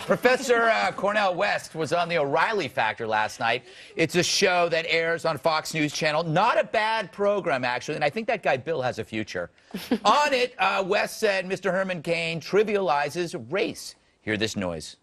Professor Cornel West was on the O'Reilly Factor last night. It's a show that airs on Fox News Channel. Not a bad program, actually, and I think that guy Bill has a future. On it, West said Mr. Herman Cain trivializes race. Hear this noise.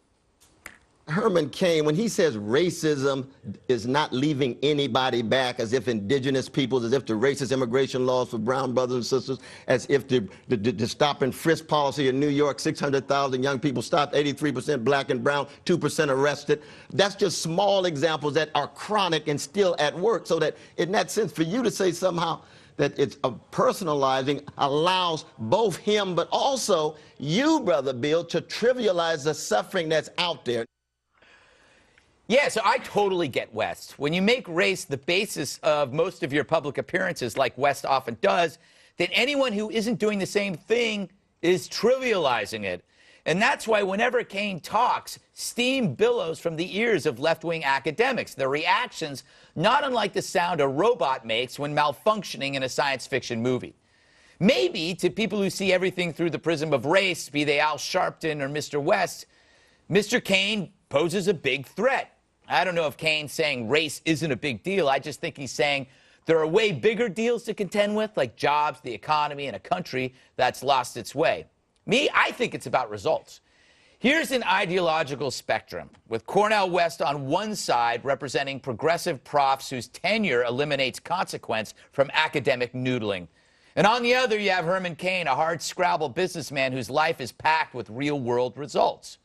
Herman Cain, when he says racism is not leaving anybody back, as if indigenous peoples, as if the racist immigration laws for brown brothers and sisters, as if the stop and frisk policy in New York, 600,000 young people stopped, 83% black and brown, 2% arrested. That's just small examples that are chronic and still at work. So that in that sense, for you to say somehow that it's a personalizing allows both him but also you, Brother Bill, to trivialize the suffering that's out there. Yeah, so I totally get West. When you make race the basis of most of your public appearances, like West often does, then anyone who isn't doing the same thing is trivializing it. And that's why whenever Cain talks, steam billows from the ears of left-wing academics. Their reactions, not unlike the sound a robot makes when malfunctioning in a science fiction movie. Maybe to people who see everything through the prism of race, be they Al Sharpton or Mr. West, Mr. Cain poses a big threat. I don't know if Cain's saying race isn't a big deal. I just think he's saying there are way bigger deals to contend with, like jobs, the economy, and a country that's lost its way. Me, I think it's about results. Here's an ideological spectrum, with Cornel West on one side representing progressive profs whose tenure eliminates consequence from academic noodling. And on the other, you have Herman Cain, a hard-scrabble businessman whose life is packed with real-world results.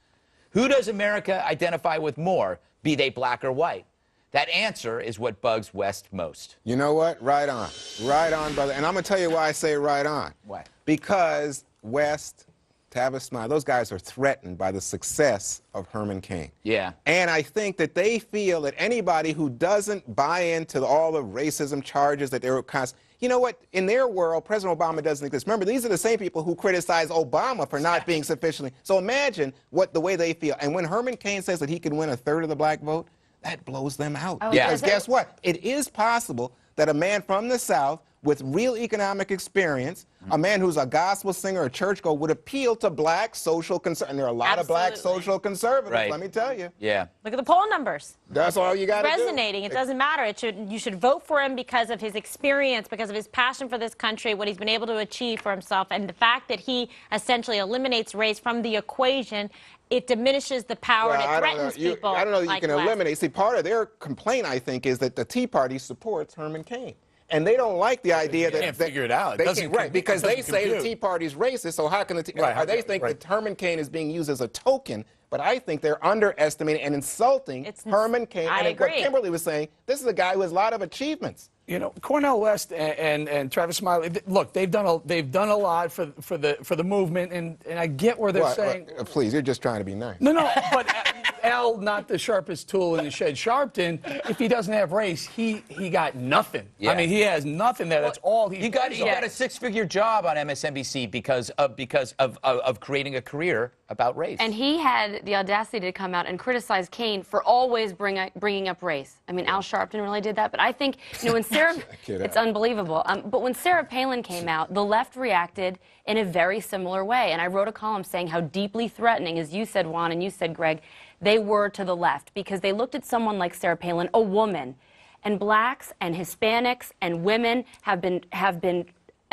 Who does America identify with more, be they black or white? That answer is what bugs West most. You know what? Right on. Right on, brother. And I'm going to tell you why I say right on. Why? Because West, Tavis Smiley, those guys are threatened by the success of Herman Cain. Yeah. And I think that they feel that anybody who doesn't buy into all the racism charges that they're constantly... You know what? In their world, President Obama doesn't exist. Remember, these are the same people who criticize Obama for not being sufficiently... So imagine the way they feel. And when Herman Cain says that he can win a third of the black vote, that blows them out. Oh, yeah. Because guess what? It is possible that a man from the South with real economic experience, a man who's a gospel singer or churchgoer, would appeal to black social conservatives. And there are a lot of black social conservatives, let me tell you. Yeah. Look at the poll numbers. That's all you got to do. Resonating. It doesn't matter. You should vote for him because of his experience, because of his passion for this country, what he's been able to achieve for himself, and the fact that he essentially eliminates race from the equation. It diminishes the power and it threatens people. I don't know that like you can West. eliminate. See, part of their complaint, I think, is that the Tea Party supports Herman Cain. And they don't like the idea that... They can't figure it out. Because they say the Tea Party's racist, so how can the Tea... They think that Herman Cain is being used as a token, but I think they're underestimating and insulting Herman Cain. I agree. What Kimberly was saying, this is a guy who has a lot of achievements. You know, Cornel West and Travis Smiley, look, they've done a lot for the movement, and I get where they're saying. Please, you're just trying to be nice. No, but Al, not the sharpest tool in the shed. Sharpton, if he doesn't have race, he got nothing. Yeah. I mean, he has nothing there. That's all he. You got a six-figure job on MSNBC because of creating a career about race. And he had the audacity to come out and criticize Cain for always bringing up race. I mean, Al Sharpton really did that, but I think, you know, when Sarah, it's unbelievable. But when Sarah Palin came out, the left reacted in a very similar way. And I wrote a column saying how deeply threatening, as you said, Juan, and you said, Greg, they were to the left because they looked at someone like Sarah Palin, a woman, and blacks and Hispanics and women have been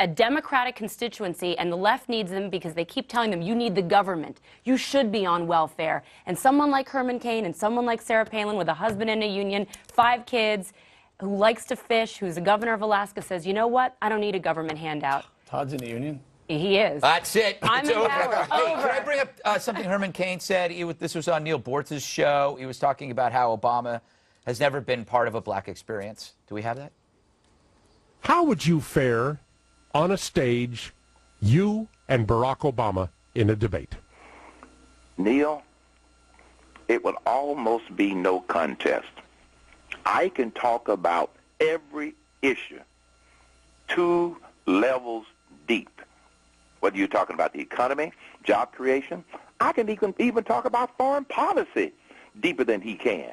a Democratic constituency, and the left needs them because they keep telling them, you need the government. You should be on welfare. And someone like Herman Cain and someone like Sarah Palin with a husband in a union, 5 kids, who likes to fish, who's the governor of Alaska, says, you know what? I don't need a government handout. Todd's in the union. He is. That's it. I'm it's in over. power. Hey, can I bring up something Herman Cain said? This was on Neil Bortz's show. He was talking about how Obama has never been part of a black experience. Do we have that? How would you fare on a stage, you and Barack Obama in a debate? Neil, it would almost be no contest. I can talk about every issue 2 levels deep. Whether you're talking about the economy, job creation, I can even talk about foreign policy deeper than he can.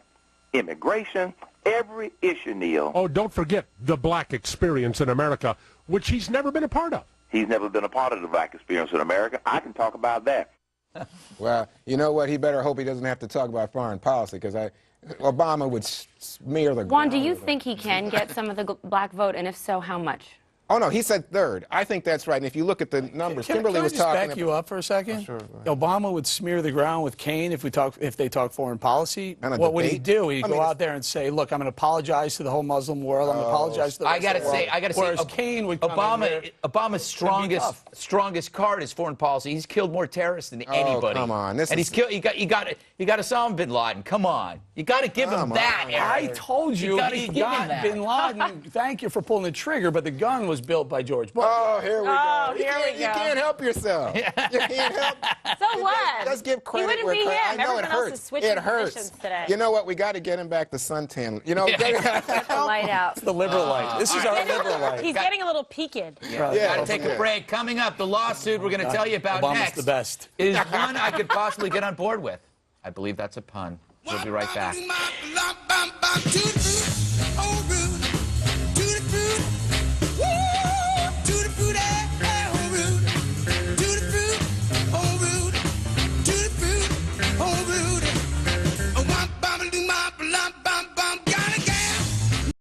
Immigration, every issue, Neil. Oh, don't forget the black experience in America, which he's never been a part of. He's never been a part of the black experience in America. I can talk about that. Well, you know what? He better hope he doesn't have to talk about foreign policy, because Obama would smear the. Juan, do you think he can get some of the black vote, and if so, how much? Oh, no, he said third. I think that's right. And if you look at the numbers, Kimberly was Can I talking just back you up for a second? Sure. Obama would smear the ground with Kaine if they talk foreign policy. And a What would he debate? do? He'd go out there and say, "Look, I'm going to apologize to the whole Muslim world. I'm going to apologize to the." I got to say, Whereas Kaine would come in there, Obama's strongest card is foreign policy. He's killed more terrorists than anybody. Come on, he's killed. You got Osama bin Laden. Come on, you got to give him that. I told you he got bin Laden. Thank you for pulling the trigger, but the gun was built by George Bush. Oh, here we go. Oh, here we You go. can't help yourself. You can't help. So what? Let's give credit. He wouldn't where be credit. him. I know Everyone it else hurts. is switching It hurts. positions today. You know what? We got to get him back to suntan. You know, The light out. The liberal light. This is our liberal light. He's getting a little peaked. Got to take a break. Coming up, the lawsuit we're going to tell you about Obama's next the best. is one I could possibly get on board with. I believe that's a pun. We'll be right back.